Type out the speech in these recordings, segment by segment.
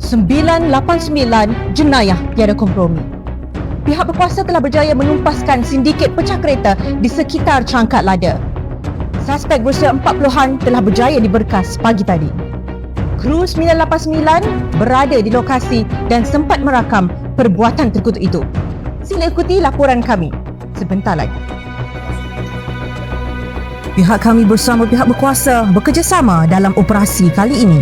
989 jenayah tiada kompromi. Pihak berkuasa telah berjaya menumpaskan sindiket pecah kereta di sekitar Cangkat Lada. Suspek berusia 40-an telah berjaya diberkas pagi tadi. Kru 989 berada di lokasi dan sempat merakam perbuatan terkutuk itu. Sila ikuti laporan kami sebentar lagi. Pihak kami bersama pihak berkuasa bekerjasama dalam operasi kali ini.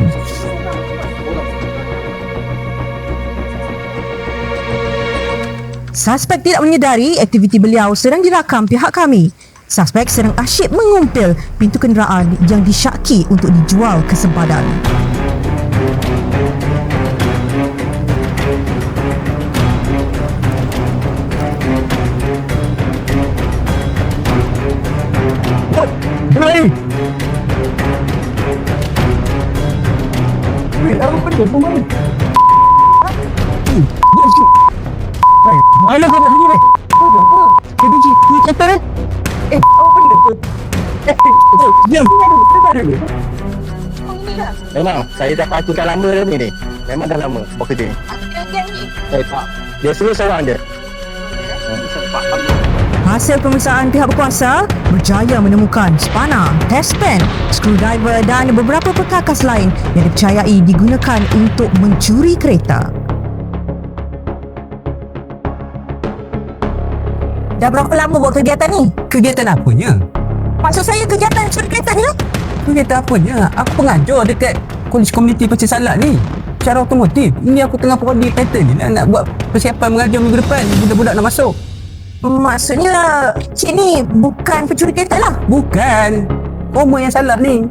Suspek tidak menyedari aktiviti beliau sedang dirakam pihak kami. Suspek sedang asyik mengumpil pintu kenderaan yang disyaki untuk dijual ke sempadan. Hei! Weh, apa benda pun mana? Mana kau nak pergi ni? Kau benci, ni kata ni? Apa benda pun? Diam! Memang, saya dah patutkan lama dah ni. Memang dah lama bekerja ni. Tak. Dia suruh seorang je. Hasil pemeriksaan pihak berkuasa berjaya menemukan spana, test pen, screwdriver dan beberapa perkakas lain yang dipercayai digunakan untuk mencuri kereta. Dah berapa lama buat kegiatan ni? Kegiatan apanya? Maksud saya kegiatan curi kereta ni lah. Kegiatan apanya? Aku pengajar dekat Kolej Komuniti Pasir Salak ni. Secara otomotif. Ini aku tengah prodi kereta ni nak buat persiapan mengajar minggu depan. Budak-budak nak masuk. Maksudnya cik ni bukan pencuri kereta lah. Bukan. Koma yang salah ni.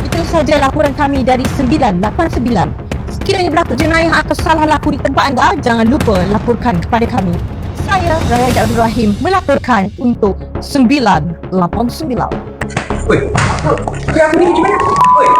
Itu saja laporan kami dari 989. Sekiranya berlaku jenayah atau salah laku di tempat anda, jangan lupa laporkan kepada kami. Saya, Raya Abdul Rahim, melaporkan untuk 989. Weh, apa? Aku ni macam mana? Weh,